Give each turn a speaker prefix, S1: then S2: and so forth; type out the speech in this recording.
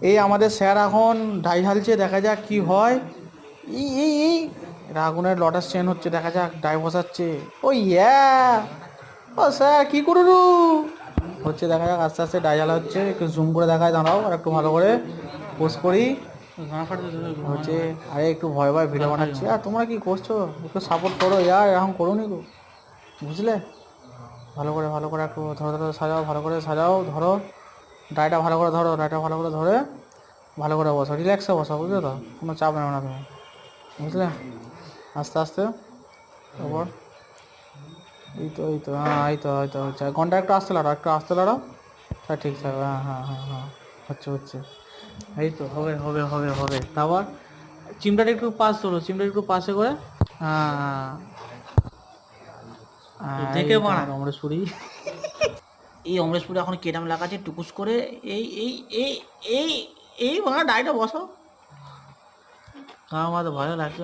S1: এই আমাদের স্যার এখন ডাই ঢালছে, দেখা যাক কি হয়। এই আগুনের লটার চেন হচ্ছে, দেখা যাক ডাই বসাচ্ছে। ও ইয়া, ও স্যার কি করুরু হচ্ছে, দেখা যাক আস্তে আস্তে ডাই ঢালা হচ্ছে। একটু জুম করে দেখায়, দাঁড়াও আর একটু ভালো করে পোস্ট করি হচ্ছে। আরে একটু ভয় ভয় ভিডিও বানাচ্ছি। আর তোমরা কি করছো, একটু সাপোর্ট করো ইয়ার, এরকম করো নি গো, বুঝলে? ভালো করে একটু ধরো ধরো সাজাও, ভালো করে সাজাও, ধরো ডাইটা ভালো করে ধরো, ডাইটা ভালো করে ধরে ভালো করে বসো, রিল্যাক্সে বসো, বুঝলে তো? কোনো চাপ নেবে না তুমি, বুঝলে? আস্তে আস্তে তারপর এই তো হ্যাঁ, এই তো হচ্ছে। ঘন্টা একটু আসতে লাড়ো, একটু আসতে লাড়ো। হ্যাঁ ঠিক আছে, হ্যাঁ হচ্ছে। এই তো হবে হবে হবে হবে। তারপর চিমটাটা একটু পাস করো, চিমটা একটু পাশে করে। হ্যাঁ হ্যাঁ,
S2: দেখে
S1: এই
S2: বাড়া
S1: তোমার অমরেশ্বরী।
S2: এই অমরেশপুরে এখন কেরাম লাগাচ্ছে টুকুস করে। এই এই এই এই এই বাড়া ডাইটা বসো।
S1: আমার তো ভয় লাগছে,